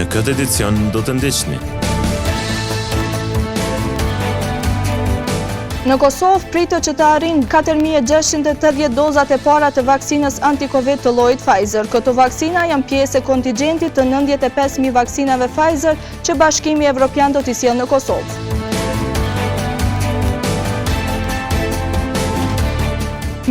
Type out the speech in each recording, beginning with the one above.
Në këtë edicion do të ndiqni. Në Kosovë pritet që të arrijnë 4.680 dozat e para të vaksinës anti-Covid të llojit Pfizer. Këto vaksina janë pjesë e kontingjentit të 95.000 vaksinave Pfizer që Bashkimi Evropian do t'i sjellë në Kosovë.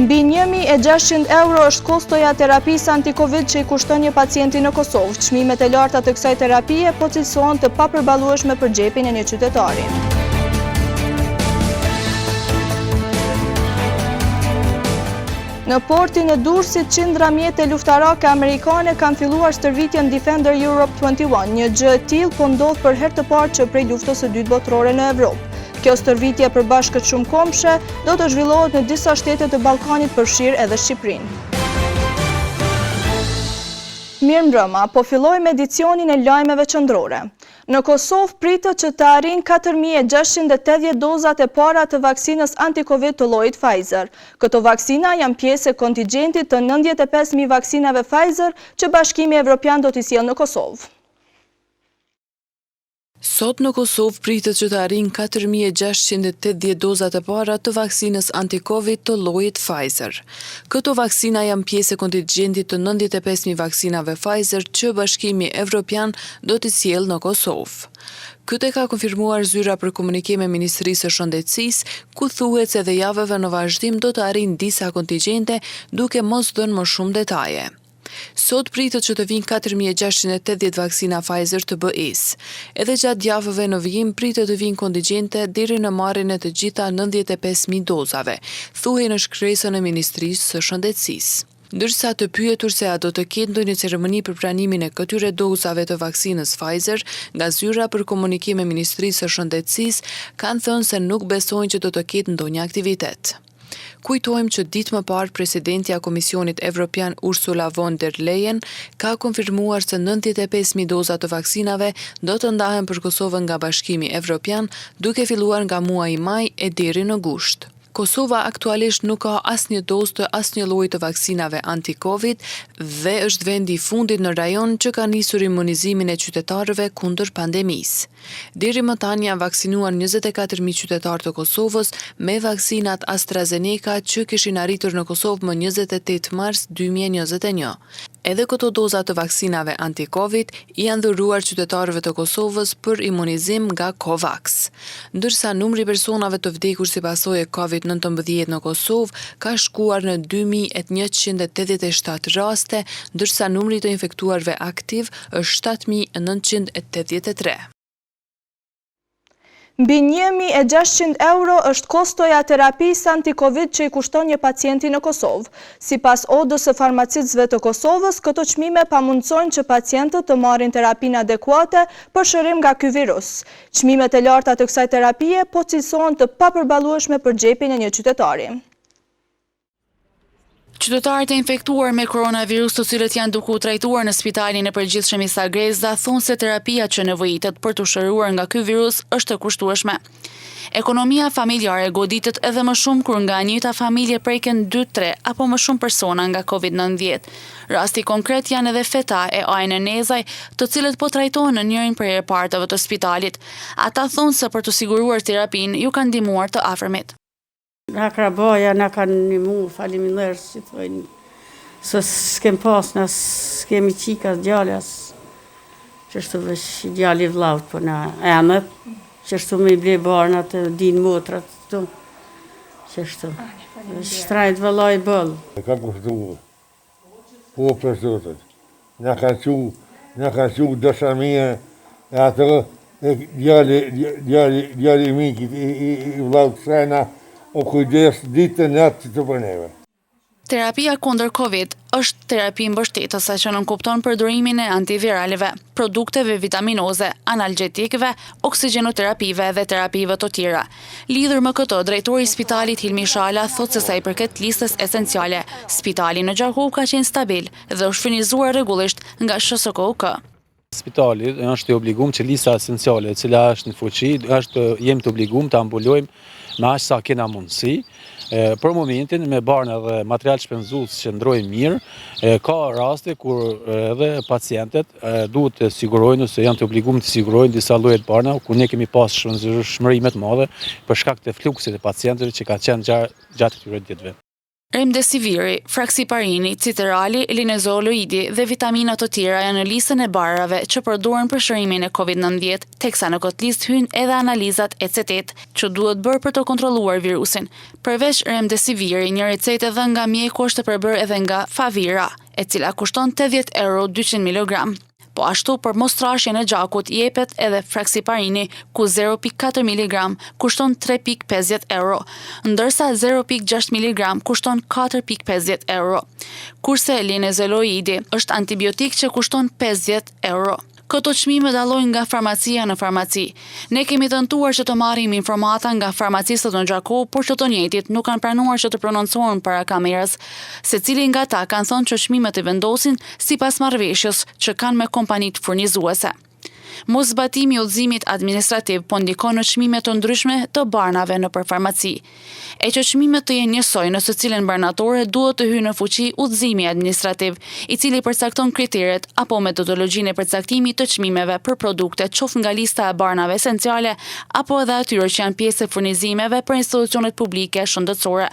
Mbi 1.600 euro është kostoja terapisë anti-Covid që i kushton një pacienti në Kosovë. Çmimet e larta të kësaj terapie po cilësohen të papërballueshme për xhepin e një qytetari. Në portin e Durrësit, qindra mjete luftarake amerikane kanë filluar stërvitjen Defender Europe 21. Një gjë e tillë po ndodh për herë të parë që prej luftës së dytë botërore në Evropë. Kjo stërvitje për bashkët shumëkombëshe do të zhvillohet në disa shtete të Ballkanit, përfshirë edhe Shqipërinë. Mirëmbrëma, po fillojmë edicionin e lajmeve qendrore. Në Kosovë pritet që të arrijnë 4.680 dozat e para të vaksinës anti-Covid të llojit Pfizer. Këto vaksina janë pjesë e kontingjentit të 95.000 vaksinave Pfizer që Bashkimi Evropian do t'i sjellë në Kosovë. Sot në Kosovë pritet që të arrijnë 4.680 dozat e para të vaksinës anti-Covid të llojit Pfizer. Këto vaksina janë pjesë e kontingjentit të 95.000 vaksinave Pfizer që Bashkimi Evropian do t'i sjellë në Kosovë. Këtë e ka konfirmuar zyra për komunikim e Ministrisë së Shëndetësisë, ku thuhet se dhe javëve në vazhdim do të arrijnë disa kontingjente, duke mos dhënë më shumë detaje. Sot pritet që të vinë 4.680 vaksina Pfizer të BE-s. Edhe gjatë javëve në vijim pritet të vinë kontingjente deri në marrjen e të gjitha 95.000 dozave, thuhej në shkresën e Ministrisë së Shëndetësisë. Ndërsa të pyetur se a do të ketë ndonjë ceremoni për pranimin e këtyre dozave të vaksinës Pfizer, nga zyra për komunikim e Ministrisë së Shëndetësisë kanë thënë se nuk besojnë që do të ketë ndonjë aktivitet. Kujtojmë që ditë më parë presidentja e Komisionit Evropian Ursula von der Leyen ka konfirmuar se 95.000 doza të vaksinave do të ndahen për Kosovën nga Bashkimi Evropian, duke filluar nga muaji maj e deri në gusht. Kosova aktualisht nuk ka asnjë dozë të asnjë lloji të vaksinave anti-Covid dhe është vendi i fundit në rajon që ka nisur imunizimin e qytetarëve kundër pandemisë. Deri më tani janë vaksinuar 24.000 qytetarë të Kosovës me vaksinat AstraZeneca që kishin arritur në Kosovë më 28 mars 2021. Edhe këto doza të vaksinave anti-Covid janë dhuruar qytetarëve të Kosovës për imunizim nga COVAX. Ndërsa numri personave të vdekur si pasojë e COVID-19 në Kosovë ka shkuar në 2.187 raste, ndërsa numri të infektuarve aktiv është 7.983. Mbi 1.600 euro është kostoja terapisë anti-Covid që i kushton një pacienti në Kosovë. Sipas Odës së Farmacistëve të Kosovës, këto çmime pamundsojnë që pacientët të marrin terapinë adekuate për shërim nga ky virus. Çmimet e larta të kësaj terapie po cilësohen të papërballueshme për xhepin e një qytetari. Qytetarët e infektuar me koronavirus, të cilët janë duke u trajtuar në spitalin e përgjithshëm i Sagreza, thonë se terapia që nevojitet për të shëruar nga ky virus është e kushtueshme. Ekonomia familjare goditet edhe më shumë kur nga njëjta familje preken 2-3 apo më shumë persona nga COVID-19. Rasti konkret janë edhe Feta e Ajnë Nezaj, të cilët po trajtohen në njërin prej reparteve të spitalit. Ata thonë se për të siguruar terapinë ju kanë ndihmuar të afërmit. Nga krabaja nga kanë ndihmu, faleminderit që thojnë, se s'kem pas, na s'kemi qika djallas, qështu veç djalli vllaut, po na emët, qështu me i ble barnat e din motrat, qështu, shtrajt vëllaj bëll. Ka kushtu, po për zotet, nga ka qu dëshamia e atë, djalli mikit i vllaut sena, o kujdes ditën natë të përneve. Terapia kundër Covid është terapi mbështetëse që nënkupton përdorimin e antiviraleve, produkteve vitaminoze, analgjetikëve, oksigjenoterapive dhe terapive të tjera. Lidhur me këto, drejtori i spitalit Hilmi Shala thotë se sa i përket listës esenciale, spitali në Gjarku ka qenë stabil dhe është furnizuar rregullisht nga SHSKUK. Spitali është i obliguar që lista esenciale, e cila është në fuqi, jemi të obliguar të ambulojmë me aq sa kena mundësi. Për momentin me barën edhe material shpenzues që ndrojnë mirë, ka raste kur edhe pacientet duhet të sigurojnë ose janë të obliguar të sigurojnë disa lloje të barëna ku ne kemi pas shmëri më të madhe për shkak të fluksit të pacientëve që ka qenë gjatë këtyre ditëve. Remdesiviri, fraksiparini, citerali, linezoloidi dhe vitaminat të tjera janë në listën e barave që përdoren për shërimin e COVID-19, teksa në këtë listë hynë edhe analizat ECT që duhet bërë për të kontrolluar virusin. Përveç remdesiviri, një recetë edhe nga mjeku është të përbërë edhe nga Favira, e cila kushton €80 200 mg. Po ashtu për mos trashjen e gjakut jepet edhe fraksiparini ku 0.4 mg kushton €3.50, ndërsa 0.6 mg kushton €4.50. Kurse linezoloidi është antibiotik që kushton €50. Këto çmime dallojnë nga farmacia në farmaci. Ne kemi tentuar që të marrim informata nga farmacistët në Gjakow, por që të njëjtit nuk kanë pranuar që të prononcohen para kamerës. Secili nga ata kanë thënë që çmimet i vendosin sipas marrëveshjes që kanë me kompanitë furnizuese. Mos zbatimi i udhëzimit administrativ po ndikon në çmime të ndryshme të barnave nëpër farmaci. E që çmimet të jenë njësoj në secilën barnatore duhet të hyjë në fuqi udhëzimi administrativ, i cili përcakton kriteret apo metodologjinë e përcaktimit të çmimeve për produkte qoftë nga lista e barnave esenciale apo edhe atyre që janë pjesë e furnizimeve për institucionet publike shëndetësore.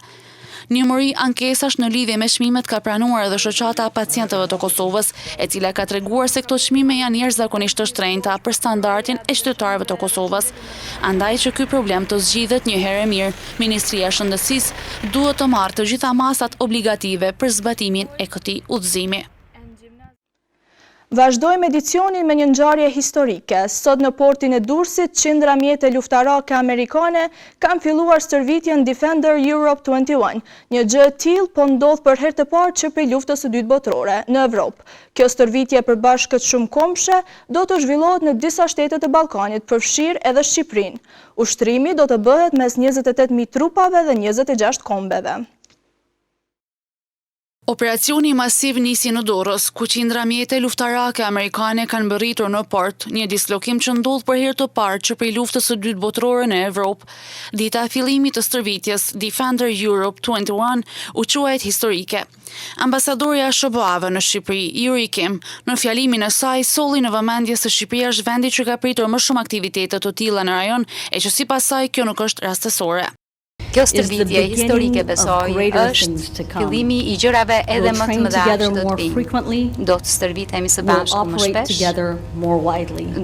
Njëmëri ankesash në lidhje me çmimet ka pranuar edhe shoqata e pacientëve të Kosovës, e cila ka treguar se këto çmime janë jashtëzakonisht të shtrenjta për standardin e qytetarëve të Kosovës. Andaj që ky problem të zgjidhet një herë e mirë, Ministria e Shëndetësisë duhet të marrë të gjitha masat obligative për zbatimin e këtij udhëzimi. Vazhdojmë edicionin me një ngjarje historike. Sot në portin e Durrësit, qindra mjete luftarake amerikane kanë filluar stërvitjen Defender Europe 21. Një gjë e tillë po ndodh për herë të parë që prej luftës së dytë botërore në Evropë. Kjo stërvitje për bashkët shumë komshe do të zhvillohet në disa shtete të Ballkanit, përfshirë edhe Shqipërinë. Ushtrimi do të bëhet mes 28.000 trupave dhe 26 kombeve. Operacioni masiv nisi në Durrës, ku qindra mjete luftarake amerikane kanë mbërritur në port, një dislokim që ndodh për herë të parë që prej luftës së dytë botërore në Evropë. Dita e fillimit të stërvitjes Defender Europe 21 u quajt historike. Ambasadorja e SBA-ve në Shqipëri, Yuri Kim, në fjalimin e saj solli në vëmendje se Shqipëria është vendi që ka pritur më shumë aktivitete të tilla në rajon, e që sipas saj kjo nuk është rastësore. Kjo stërvitje historike besoj është fillimi i gjërave edhe më të mëdha që do të vijnë. Do të stërvitemi së bashku më shpesh,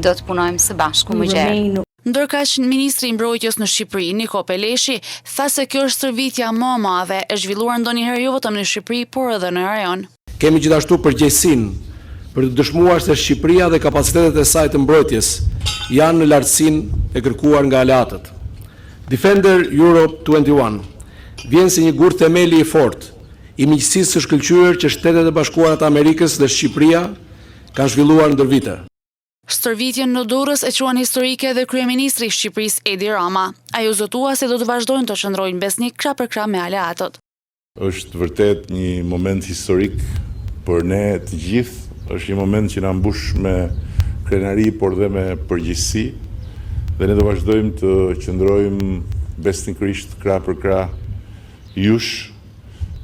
do të punojmë së bashku më gjerë. Ndërkaq ministri i mbrojtjes në Shqipëri, Niko Peleshi, tha se kjo është stërvitja më e madhe e zhvilluar ndonjëherë jo vetëm në Shqipëri, por edhe në rajon. Kemi gjithashtu përgjegjësinë për të dëshmuar se Shqipëria dhe kapacitetet e saj të mbrojtjes janë në lartësinë e kërkuar nga aleatët. Defender Europe 21 vjen si një gur themeli i fortë i miqësisë së shkëlqyer që Shtetet e Bashkuara të Amerikës dhe Shqipëria kanë zhvilluar ndër vite. Stërvitjen në Durrës e quan historike dhe kryeministri i Shqipërisë Edi Rama. Ai u zotua se do të vazhdojnë të qëndrojnë besnik krah për krah me aleatët. Është vërtet një moment historik për ne të gjithë, është një moment që na mbush me krenari por dhe me përgjegjësi. Dhe ne do vazhdojmë të qëndrojmë besnikërisht krah për krah jush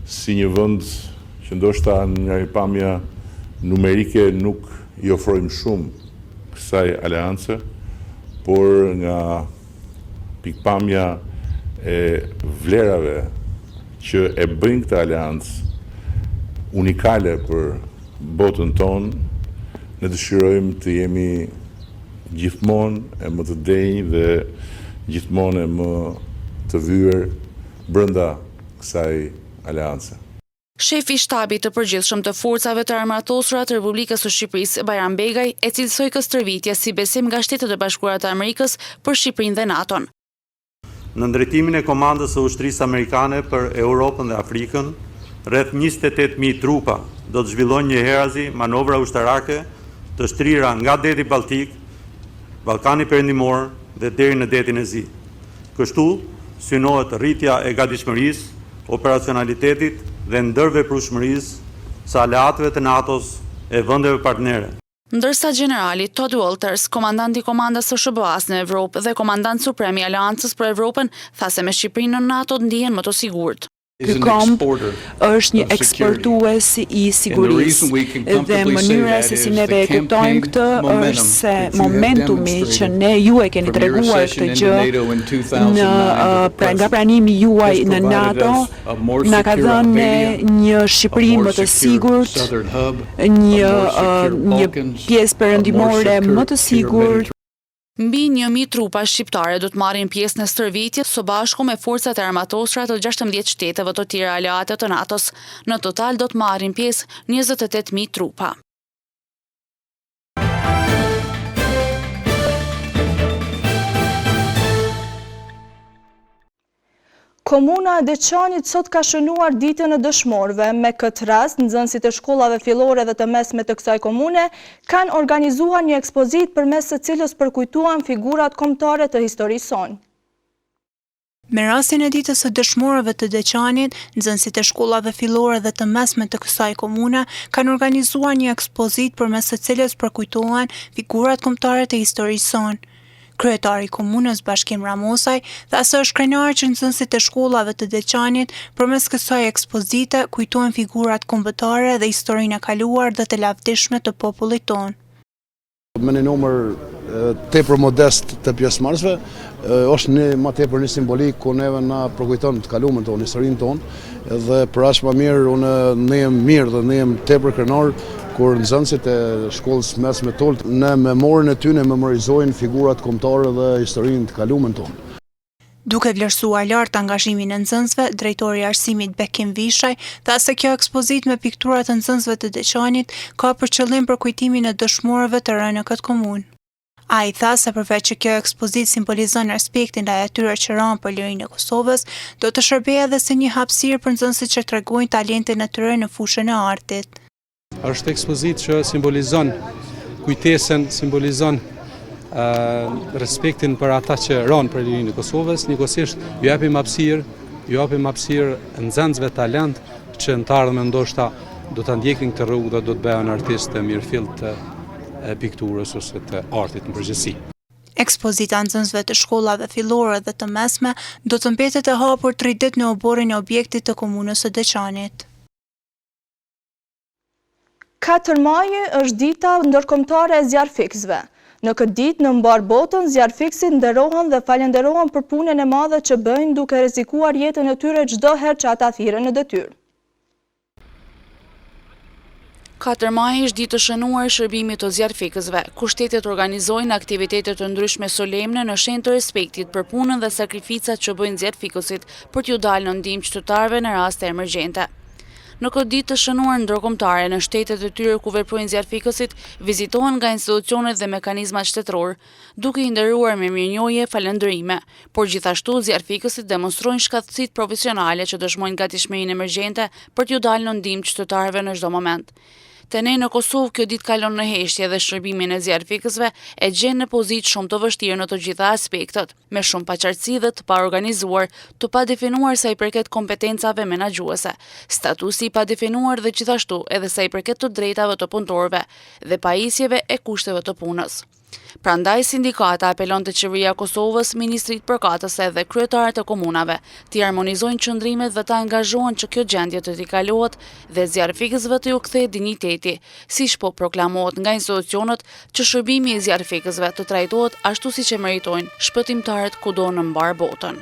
si një vend që ndoshta nga pamja numerike nuk i ofrojmë shumë kësaj aleance, por nga pikpamja e vlerave që e bëjnë këtë aleancë unikale për botën tonë, ne dëshirojmë të jemi gjithmonë e më të denjë dhe gjithmonë e më të vyer brenda kësaj aleance. Shefi i shtabit të përgjithshëm të forcave të armatosura të Republikës së Shqipërisë, Bajram Begaj, e cilësoi këtë stërvitje si besim nga Shtetet e Bashkuara të Amerikës për Shqipërinë dhe NATO-n. Në ndërtimin e komandës së ushtrisë amerikane për Europën dhe Afrikën, rreth 28.000 trupa do të zhvillojnë njëherëzi manovra ushtarake të shtrira nga deti Baltik, Ballkani Perëndimor dhe deri në detin e Zi. Kështu synohet rritja e gatishmërisë, operacionalitetit dhe ndërveprueshmërisë së aleatëve të NATO-s e vendeve partnere. Ndërsa generali Todd Walters, komandanti komandës së SBA-s në Evropë dhe komandant suprem i Aleancës për Evropën, tha se me Shqipërinë në NATO ndihen më të sigurt. Ky kamp është një eksportues i sigurisë dhe mënyra se si neve e kuptojmë këtë është se momentumi që ne ju e keni treguar këtë gjë nga pranimi juaj në NATO na ka dhënë një Shqipëri më të sigurt, një pjesë perëndimore më të sigurt. Mbi 1.000 trupa shqiptare do të marrin pjesë në stërvitje së bashku me forcat e armatosura të 16 shteteve të tjera aleate të NATO-s. Në total do të marrin pjesë 28.000 trupa. Komuna e Deçanit sot ka shënuar ditën e dëshmorëve. Me këtë rast, nxënësit e shkollave fillore dhe të mesme të kësaj komune kanë organizuar një ekspozitë përmes së cilës përkujtuan figurat kombëtare të historisë sonë. Me rastin e ditës së dëshmorëve të Deçanit, nxënësit e shkollave fillore dhe të mesme të kësaj komune kanë organizuar një ekspozitë përmes së cilës përkujtohen figurat kombëtare të historisë sonë. Kryetari i komunës Bashkim Ramosaj tha se është krenar që nxënësit e shkollave të Deçanit përmes kësaj ekspozite kujtojnë figurat kombëtare dhe historinë e kaluar dhe të lavdishme të popullit tonë. Me një numër tepër modest të pjesëmarrësve, është më tepër një simbolik ku neve na përkujton të kaluamën tonë, historinë tonë, dhe për aq më mirë unë ne jem mirë dhe ne jem tepër krenar kur nxënësit e shkollës mesme tonë në memorin e tyre memorizojnë figurat kombëtare dhe historinë të kaluamën tonë. Duke vlerësuar lart angazhimin e nxënësve, drejtori i arsimit Bekim Vishaj tha se kjo ekspozitë me pikturat e nxënësve të Deçanit ka për qëllim përkujtimin e dëshmorëve të rënë në këtë komunë. Ai tha se përveç që kjo ekspozitë simbolizon respektin ndaj atyre që ranë për lirinë e Kosovës, do të shërbejë edhe si një hapësirë për nxënësit që tregojnë talentin e tyre në fushën e artit. Është ekspozitë që simbolizon kujtesën, simbolizon respektin për ata që ranë për lirinë e Kosovës, njëkohësisht ju japim hapësirë nxënësve talent që në të ardhmen ndoshta do ta ndjekin këtë rrugë dhe do të bëhen artistë mirëfill të pikturës ose të artit në përgjithësi. Ekspozita nxënësve të shkollave fillore dhe të mesme do të mbetet e hapur 3 ditë në oborin e objektit të komunës së Deçanit. 4 maji është dita ndërkombëtare e zjarrfiksëve. Në këtë ditë në mbar botën zjarrfiksit nderohen dhe falenderohen për punën e madhe që bëjnë duke rrezikuar jetën e tyre çdo herë që ata thirren në detyrë. 4 maj është ditë të shënuar e shërbimit të zjarrfikësve, ku shtetet organizojnë aktivitete të ndryshme solemne në shenjë të respektit për punën dhe sakrificat që bëjnë zjarrfikësit për t'ju dalë në ndihmë qytetarëve në raste emergjente. Në këtë ditë të shënuar ndërkombëtare në shtetet e tyre ku veprojnë zjarrfikësit, vizitohen nga institucionet dhe mekanizmat shtetëror, duke i nderuar me mirënjohje falëndërime, por gjithashtu zjarrfikësit demonstrojnë shkatësitë profesionale që dëshmojnë gatishmërinë emergjente për t'ju dalë në ndihmë qytetarëve në çdo moment. Te ne në Kosovë kjo ditë kalon në heshtje dhe shërbimin e zjarrfikësve e gjen në pozitë shumë të vështirë në të gjitha aspektet, me shumë paqartësi dhe të paorganizuar, të padefinuar sa i përket kompetencave menaxhuese, statusi i padefinuar dhe gjithashtu edhe sa i përket të drejtave të punëtorëve dhe pajisjeve e kushteve të punës. Prandaj sindikata apelon te qeveria e Kosovës, ministrit përkatëse dhe kryetarët e komunave të harmonizojnë qëndrimet dhe të angazhohen që kjo gjendje të rikalohet dhe zjarrfikësve të ju kthehet dinjiteti, siç po proklamohet nga institucionet që shërbimi i zjarrfikësve të trajtohet ashtu siç e meritojnë shpëtimtarët kudo në mbar botën.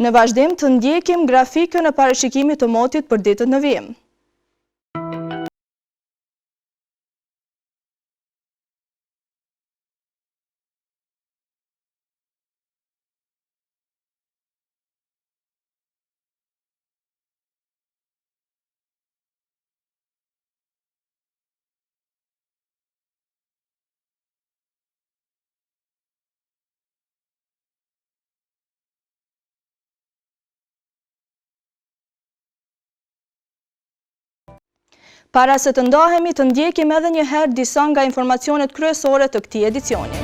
Në vazhdim të ndjekim grafikën e parashikimit të motit për ditën në vijim. Para se të ndahemi të ndjekim edhe një herë disa nga informacionet kryesore të këtij edicioni.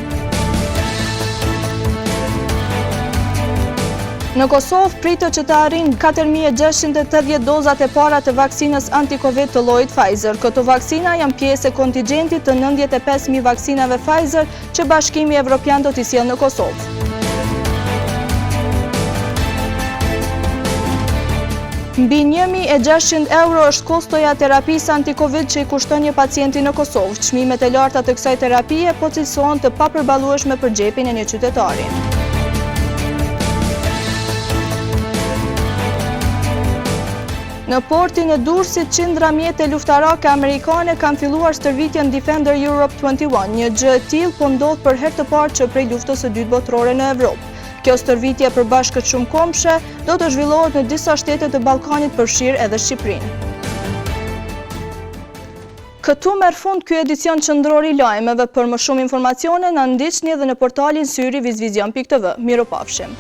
Në Kosovë pritet që të arrijë 4.680 dozat e para të vaksinës anti-Covid të llojit Pfizer. Këto vaksina janë pjesë e kontingjentit të 95.000 vaksinave Pfizer që Bashkimi Evropian do t'i sjellë në Kosovë. Mbi 1.600 euro është kostoja terapisë anti-Covid që i kushton një pacienti në Kosovë. Çmimet e larta të kësaj terapie po cilësohen të papërballueshme për xhepin e një qytetari. Në portin e Durrësit, qindra mjete luftarake amerikane kanë filluar stërvitjen Defender Europe 21. Një gjë e tillë po ndodh për herë të parë që prej luftës së dytë botërore në Evropë. Kjo stërvitje për bashkët shumë kombëshe do të zhvillohet në disa shtete të Ballkanit, përfshirë edhe Shqipërinë. Këtu merr fund ky edicion qendror i lajmeve. Për më shumë informacione na ndiqni edhe në portalin syri-vizvizion.tv. Mirupafshim.